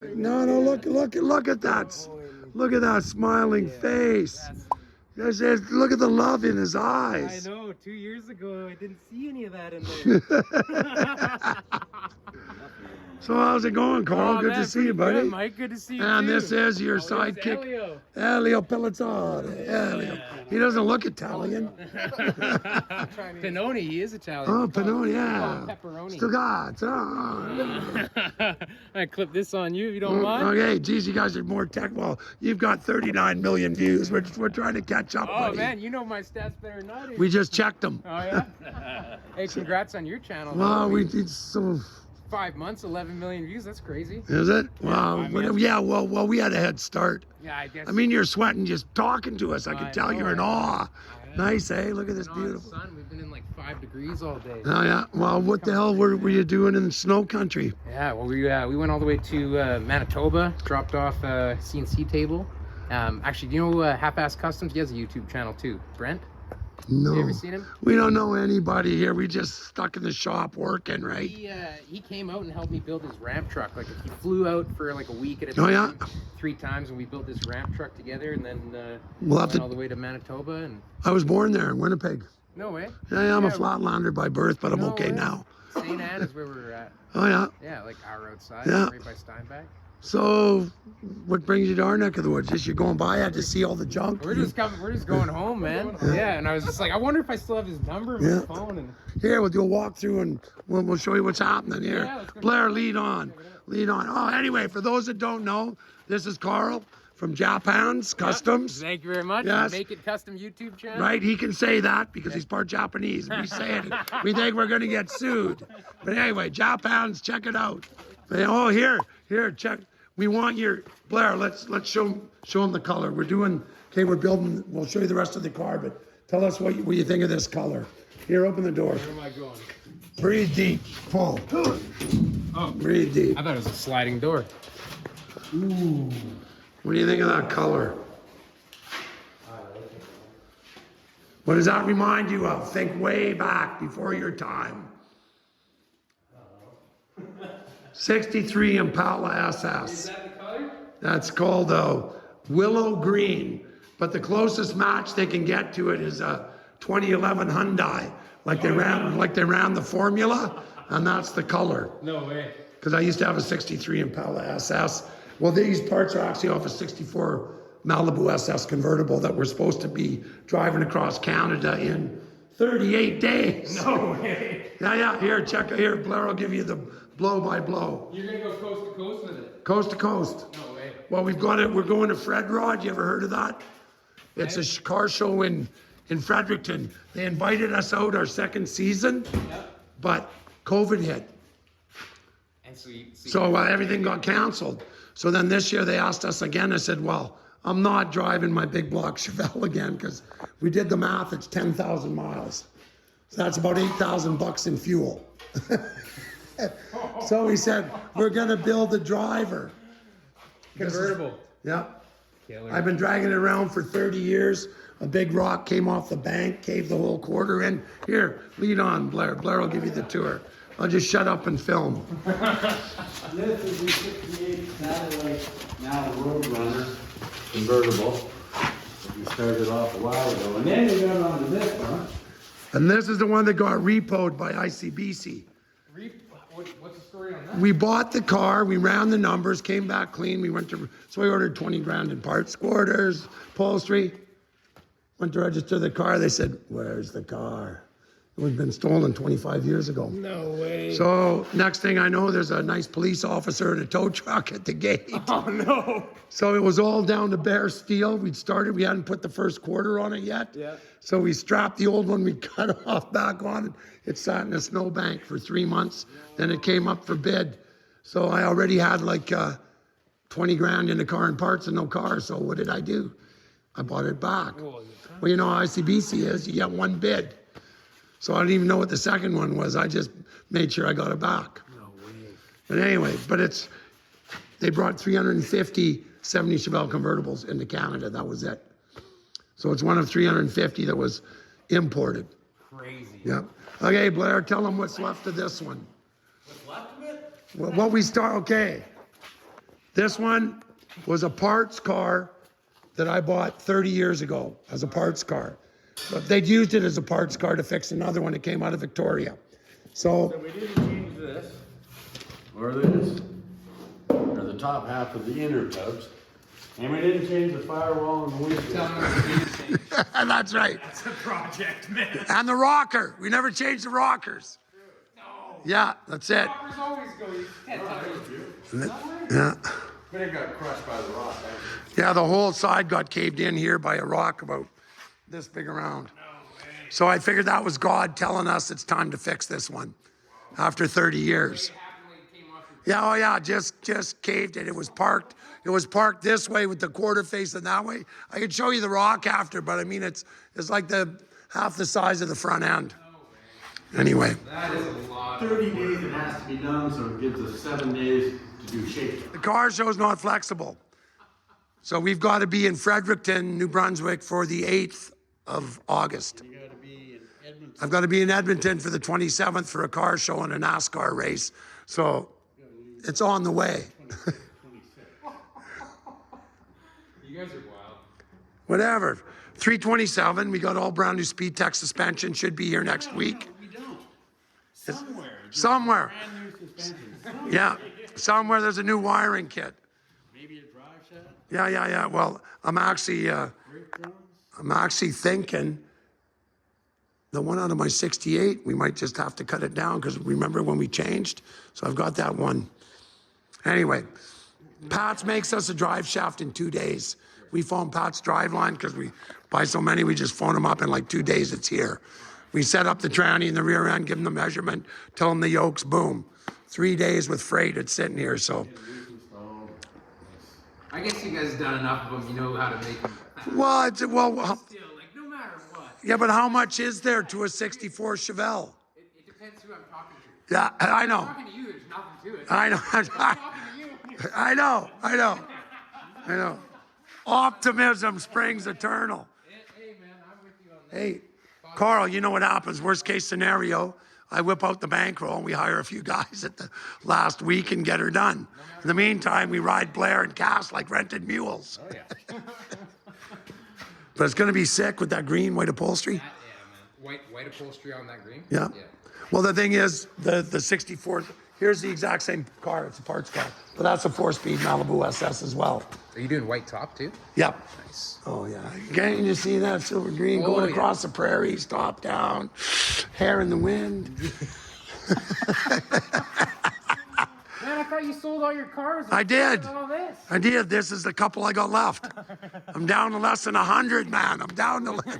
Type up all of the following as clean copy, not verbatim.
No, look at that. Look at that smiling face. Look at the love in his I eyes. know, 2 years ago, I didn't see any of that in there. So how's it going, Carl? Oh, Good man, to see you, pretty buddy. good, Mike. Good to see you, And too. this is your Oh, this is sidekick, Elio. Elio Pellizzone. Elio. He doesn't look Italian. Pinoni, he is Italian. Oh, We call Pinoni, we call yeah. him pepperoni. Stugazzo. I clip this on you if you don't mind. Okay, geez, you guys are more tech. Well, you've got 39 million views. We're trying to catch up, Oh, buddy. man, you know my stats better than I do. We just checked them. Oh, yeah? Hey, congrats on your channel. Well, though. we did so. 5 months, 11 million views. That's crazy. Is it? Wow. I mean, Yeah. Well, we had a head start. Yeah, I guess. I mean, you're sweating just talking to us. I can tell know, you're in I know. awe. I know. Nice, eh? Look at this Been on the beautiful. sun. We've been in like 5 degrees all day. Oh yeah. Well, what the hell were you doing in snow country? Yeah, well, we went all the way to Manitoba, dropped off a CNC table. Actually, do you know Half-Ass Customs? He has a YouTube channel too. Brent? No. You ever seen him? We don't know anybody here. We just stuck in the shop working, right? He came out and helped me build his ramp truck. Like he flew out for like a week at a Oh, time, yeah? 3 times, and we built this ramp truck together. And then We'll have went to- all the way to Manitoba. And I was born there in Winnipeg. no way. Yeah, I'm a flatlander by birth, but I'm No okay way. now. St. Anne is where we're at. Oh yeah. Yeah, like our outside, Yeah. right by Steinbach. So, what brings you to our neck of the woods? Just you're going by, I had to see all the junk. We're just going home, man. Yeah, and I was just like, I wonder if I still have his number in Yeah. my phone. And Here, we'll do a walkthrough and we'll show you what's happening here. Yeah, let's go. Blair, lead on. Lead on. Oh, anyway, for those that don't know, this is Karl from Japan's Customs. thank you very much. Yes. Make It Custom YouTube channel. Right? He can say that because he's part Japanese. We say it. We think we're going to get sued. But anyway, Japan's, check it out. Oh, here, check. We want your, Blair, let's show him the color. We're building, we'll show you the rest of the car, but tell us what you think of this color. Here, open the door. Where am I going? Breathe deep. Pull. Oh, Breathe deep. I thought it was a sliding door. Ooh. What do you think of that color? What does that remind you of? Think way back before your time. 63 Impala SS. Is that the color? That's called willow green, but the closest match they can get to it is a 2011 Hyundai. Like they ran the formula, and that's the color. No way. Because I used to have a 63 Impala SS. Well, these parts are actually off a 64 Malibu SS convertible that we're supposed to be driving across Canada in 38 days. No way. Yeah. Here, check. Here, Blair will give you the blow by blow. You're gonna go coast to coast with it? Coast to coast. No way. Well, we've got it. We're going to Fred Rod. You ever heard of that? It's a car show in Fredericton. They invited us out our second season, but COVID hit. And So everything got canceled. So then this year they asked us again. I said, well, I'm not driving my big block Chevelle again because we did the math. It's 10,000 miles. So that's about $8,000 in fuel. So we said, we're going to build a driver. convertible. Yeah. Killer. I've been dragging it around for 30 years. A big rock came off the bank, caved the whole quarter in. Here, lead on, Blair. Blair will give you the tour. I'll just shut up and film. This is the 68 satellite, now Roadrunner convertible. We started off a while ago. And then we got onto this one. And this is the one that got repoed by ICBC. What's the story on that? We bought the car, we ran the numbers, came back clean. So I ordered 20 grand in parts, quarters, upholstery. Went to register the car. They said, where's the car? It had been stolen 25 years ago. No way. So next thing I know, there's a nice police officer in a tow truck at the gate. Oh no. So it was all down to bare steel. We hadn't put the first quarter on it yet. Yeah. So we strapped the old one, we cut off back on it. It sat in a snowbank for 3 months. Then it came up for bid. So I already had like 20 grand in the car and parts and no car. So what did I do? I bought it back. Well, you know how ICBC is, you get one bid. So I didn't even know what the second one was. I just made sure I got it back. No way. But anyway, they brought 350 70 Chevelle convertibles into Canada. That was it. So it's one of 350 that was imported. Crazy. Yeah. Okay, Blair, tell them what's left of this one. What's left of it? What we start, okay. This one was a parts car that I bought 30 years ago as a parts car. But they'd used it as a parts car to fix another one that came out of Victoria. So So, we didn't change this, or this, or the top half of the inner tubs. And we didn't change the firewall and the windshield. Tell them what you need to change. that's right. It's a project, man. And the rocker. We never changed the rockers. No. Yeah, that's it. Rockers always go. You can't tell me. Yeah. But it got crushed by the rock. Yeah, the whole side got caved in here by a rock about this big around. So I figured that was God telling us it's time to fix this one after 30 years. Yeah, oh yeah, just caved it. It was parked this way with the quarter facing that way. I could show you the rock after, but I mean it's like the half the size of the front end. Anyway. That is a lot. 30 days it has to be done, so it gives us 7 days to do shape. The car show's not flexible. So we've got to be in Fredericton, New Brunswick for the 8th of August. You gotta be in Edmonton. I've got to be in Edmonton for the 27th for a car show and a NASCAR race. So it's on the way. You guys are wild. Whatever. 327, we got all brand new Speed Tech suspension, should be here next week. We don't. Somewhere. Somewhere. Brand new suspension. Yeah, somewhere there's a new wiring kit. Maybe a drive set. Yeah. Well, I'm actually thinking the one out of my 68, we might just have to cut it down because remember when we changed? So I've got that one. Anyway, Pat's makes us a drive shaft in 2 days. We phone Pat's drive line because we buy so many, we just phone them up in like 2 days, it's here. We set up the tranny in the rear end, give them the measurement, tell them the yokes, boom. 3 days with freight, it's sitting here, so. I guess you guys have done enough of them. You know how to make them. Well, Still, like no matter what. yeah, but how much is there to a 64 Chevelle? It depends who I'm talking to. Yeah, I I'm know. talking to you. There's nothing to it. I know. I'm talking to you. I know. Optimism springs eternal. Hey man, I'm with you on that. Hey, Karl, you know what happens? Worst case scenario, I whip out the bankroll and we hire a few guys at the last week and get her done. In the meantime, we ride Blair and Cass like rented mules. Oh yeah. But it's going to be sick with that green white upholstery. Yeah, man. White upholstery on that green. Yeah. Yeah. Well, the thing is, the 64, here's the exact same car. It's a parts car. But that's a 4-speed Malibu SS as well. Are you doing white top too? Yep. Nice. Oh, yeah. Can't you see that silver green Oh, going yeah. across the prairies, top down, hair in the wind? Man, I thought you sold all your cars. I did. All this. I did. This is the couple I got left. I'm down to less than 100, man. I'm down to less.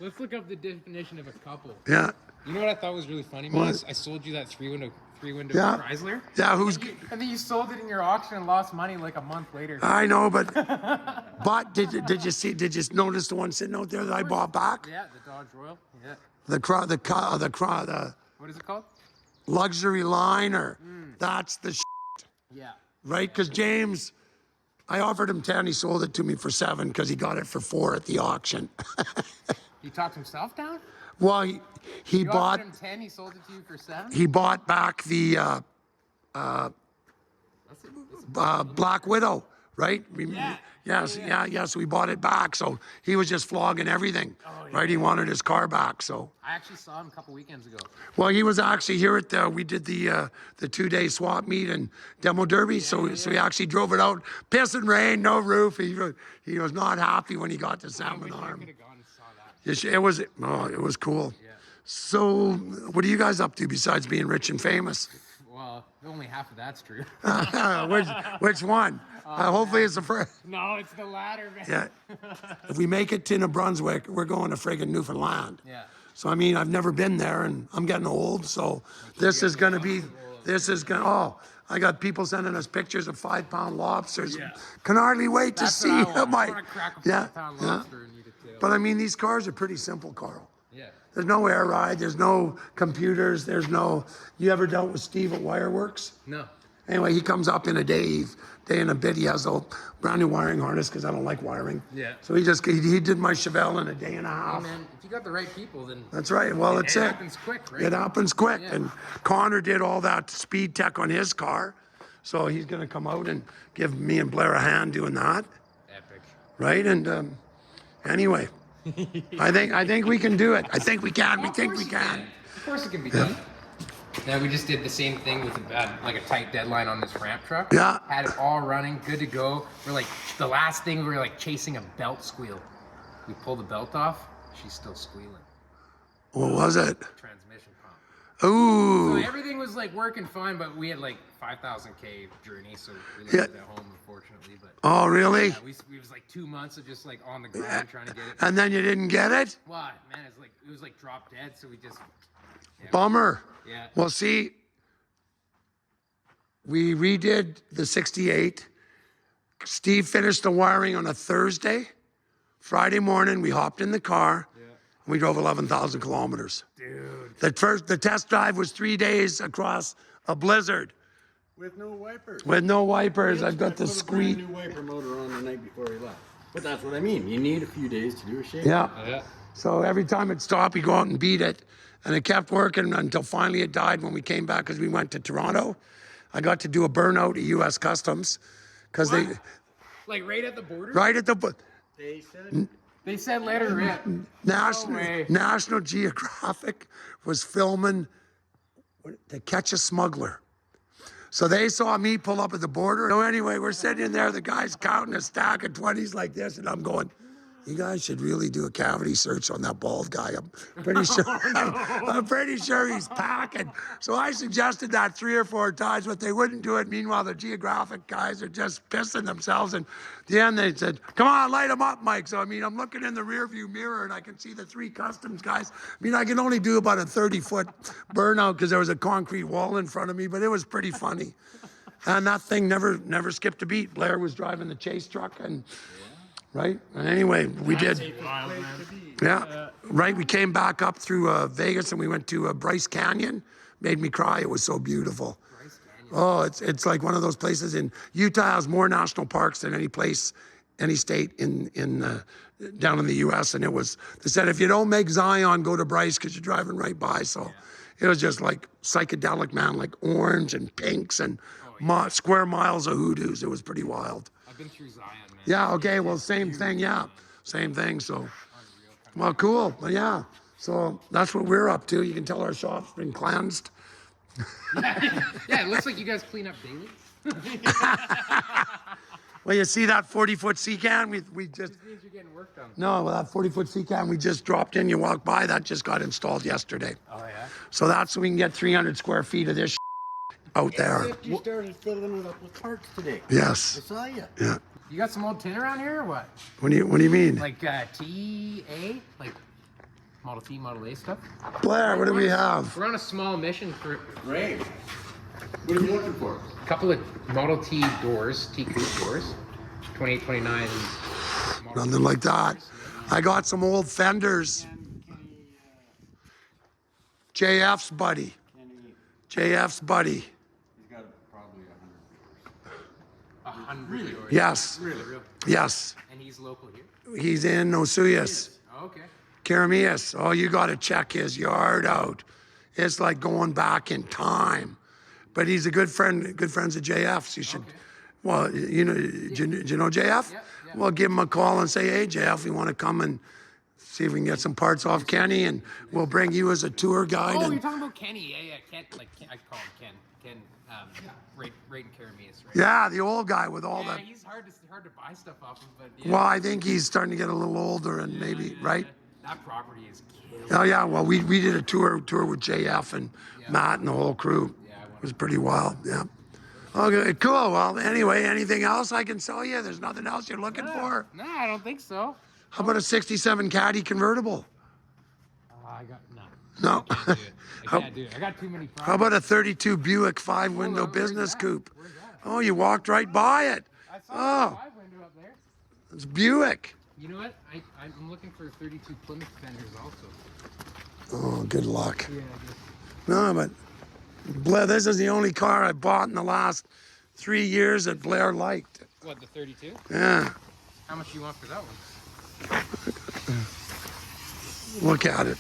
Let's look up the definition of a couple. Yeah. You know what I thought was really funny, man? What? I sold you that three window Yeah. Chrysler. Yeah, who's... And then you sold it in your auction and lost money like a month later. I know, but did you notice the one sitting out there that I bought back? Yeah, the Dodge Royal. Yeah. The What is it called? luxury liner. That's the Yeah. right? Because James, I offered him 10, he sold it to me for 7 because he got it for 4 at the auction. He talked himself down? Well, he You bought offered him 10, he sold it to you for 7? he bought back the That's Black Widow, right? Yeah. So we bought it back. So he was just flogging everything, right? He wanted his car back. So, I actually saw him a couple weekends ago. well, he was actually here at we did the 2-day swap meet and demo derby. So he actually drove it out, piss and rain, no roof. He was not happy when he got to I Salmon wish I Arm. could have gone and saw that. It was cool. Yeah. So, what are you guys up to besides being rich and famous? Well, only half of that's true. which one? Hopefully it's the first. No, it's the latter, man. Yeah. If we make it to New Brunswick, we're going to friggin' Newfoundland. Yeah. So, I mean, I've never been there and I'm getting old. So this is going to be, I got people sending us pictures of 5-pound lobsters. Yeah. Can hardly wait to That's see what I want. them. I want to crack a 5-pound lobster and eat it too. But I mean, these cars are pretty simple, Karl. Yeah. There's no air ride. There's no computers. You ever dealt with Steve at Wireworks? No. Anyway, he comes up in a day and a bit. He has a brand new wiring harness because I don't like wiring. Yeah. So he did my Chevelle in a day and a half. Hey, man, if you got the right people, then That's right. Well, that's it it. happens quick, right? It happens quick. Yeah. And Connor did all that speed tech on his car. So he's going to come out and give me and Blair a hand doing that, Epic. right? And anyway, I think we can do it. I think we can. We think we can. Of course it can be done. Yeah, we just did the same thing with like a tight deadline on this ramp truck. Yeah. Had it all running, good to go. We're like, the last thing, we were like chasing a belt squeal. We pull the belt off, she's still squealing. What was it? Transmission pump. Ooh. So everything was like working fine, but we had like 5,000K journey, so we left it at home, unfortunately. But Oh, really? yeah, we was like 2 months of just like on the ground trying to get it. And then you didn't get it? Why, man, it was like drop dead, so we just. Yeah. Bummer. Yeah. Well, see, we redid the 68. Steve finished the wiring on a Thursday. Friday morning, we hopped in the car. And we drove 11,000 kilometers. Dude. The test drive was 3 days across a blizzard With no wipers. with no wipers. I've got I the put a squeak. brand new wiper motor on the night before he left. But that's what I mean. You need a few days to do a shake. Yeah. Yeah. So every time it stopped, we go out and beat it. And it kept working until finally it died when we came back because we went to Toronto. I got to do a burnout at U.S. Customs because they, Like right at the border? right at the They said They said let her rip. way. National Geographic was filming To Catch a Smuggler. So they saw me pull up at the border. So anyway, we're sitting in there, the guy's counting a stack of 20s like this, and I'm going, you guys should really do a cavity search on that bald guy. I'm pretty sure I'm pretty sure he's packing. So I suggested that 3 or 4 times, but they wouldn't do it. Meanwhile, the Geographic guys are just pissing themselves. And at the end, they said, come on, light them up, Mike. So, I mean, I'm looking in the rearview mirror, and I can see the 3 customs guys. I mean, I can only do about a 30-foot burnout because there was a concrete wall in front of me, but it was pretty funny. And that thing never skipped a beat. Blair was driving the chase truck, and right? And anyway, we did. Yeah, right. We came back up through Vegas and we went to Bryce Canyon. Made me cry. It was so beautiful. Oh, it's like one of those places in Utah has more national parks than any place, any state in down in the U.S. And it was, they said, if you don't make Zion, go to Bryce because you're driving right by. So it was just like psychedelic, man, like orange and pinks and square miles of hoodoos. It was pretty wild. I've been through Zion, man. Yeah, okay, well, same thing, yeah. Same thing, so. Well, cool, but yeah. So that's what we're up to. You can tell our shop's been cleansed. Yeah, it looks like you guys clean up daily. Well, you see that 40-foot C-can? We just, This means you're getting work done. no, well, that 40-foot C-can we just dropped in, you walk by, that just got installed yesterday. Oh, yeah? So that's so we can get 300 square feet of this out there. If you started filling it up with parts today. I Yes, saw you. yeah. You got some old tin around here or what? What do you mean? Like TA? Like Model T, Model A stuff? Blair, what do we have? We're on a small mission for Great. What are you looking for? a couple of Model T doors, T coupe doors. 28, 29. Model Nothing like that. I got some old fenders. JF's buddy. JF's buddy. He's got probably 100 doors. Yes. Really? Real. Yes. And he's local here? He's in Osuyas. Oh, okay. Karamias. Oh, you got to check his yard out. It's like going back in time. But he's a good friend, good friends of JF's. You should, well, you know, do you know JF? Yeah. Well, give him a call and say, hey, JF, we want to come and see if we can get some parts off Kenny, and we'll bring you as a tour guide. Oh, and, you're talking about Kenny. Yeah, Ken, like Ken, I call him Ken. Ken, right in Karamias, right? yeah, the old guy with all Yeah, the. he's hard to buy stuff off of, but yeah. Well, I think he's starting to get a little older, and maybe, right? That property is killed. Oh yeah, well we did a tour with JF and Matt and the whole crew. It was pretty wild, yeah. Okay, cool. Well, anyway, anything else I can sell you? There's nothing else you're looking for? No, I don't think so. How about a 67 Caddy convertible? I got No. I can't do it. I got too many How problems. about a 32 Buick 5-window Hold on, where's business that? coupe? Where's that? Oh, you walked right by it. I saw Oh, the 5 window up there. it's Buick. You know what? I'm looking for 32 Plymouth fenders also. Oh, good luck. Yeah. No, but Blair, this is the only car I bought in the last 3 years that Blair liked. What, the 32? Yeah, How much do you want for that one? look at it.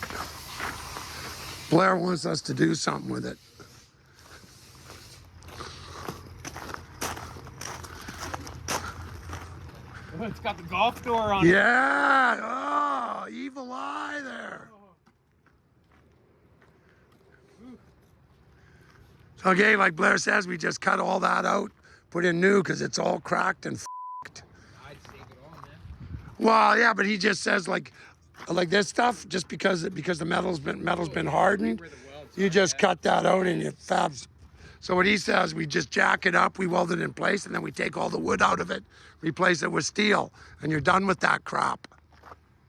Blair wants us to do something with it. It's got the golf door on it. Yeah. Oh, evil eye there. Okay, like Blair says, we just cut all that out, put in new because it's all cracked and f***ed. I'd save it all, man. Well, yeah, but he just says like this stuff, just because the metal's been hardened, Where the welds you are, just yeah. cut that out and it fabs. So what he says, we just jack it up, we weld it in place, and then we take all the wood out of it, replace it with steel, and you're done with that crap.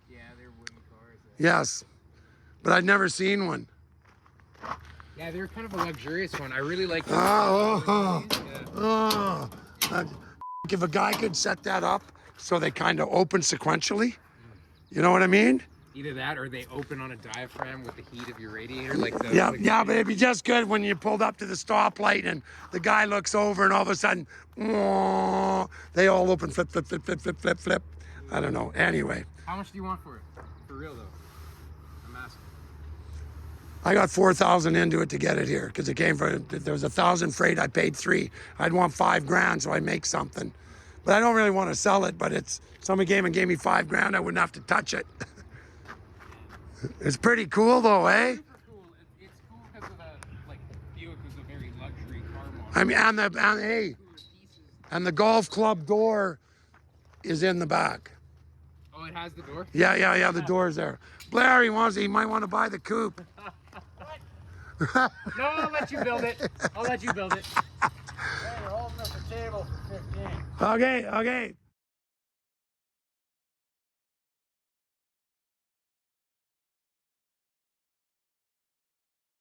Yeah, they're wooden cars. Yes, but I'd never seen one. Yeah, they're kind of a luxurious one. I really like. Oh, Yeah. if a guy could set that up so they kind of open sequentially, you know what I mean? Either that, or they open on a diaphragm with the heat of your radiator, like the. Yeah, like yeah, but it'd be just good when you pulled up to the stoplight and the guy looks over and all of a sudden, they all open, flip, flip, flip, flip, flip, flip, flip. I don't know. Anyway, How much do you want for it? For real though. I'm asking. I got 4,000 into it to get it here because it came for, there was 1,000 freight. I paid 3. I'd want 5 grand so I make something. But I don't really want to sell it, but it's, someone came and gave me 5 grand, I wouldn't have to touch it. It's pretty cool though, eh? Super cool. It's cool because of the like Buick was a very luxury car model. I mean, hey, Cooler pieces. and the golf club door is in the back. Oh, it has the door. Yeah, the door's there. Blair, he might want to buy the coupe. No, I'll let you build it. I'll let you build it. Hey, you're holding up the table for 15. Okay.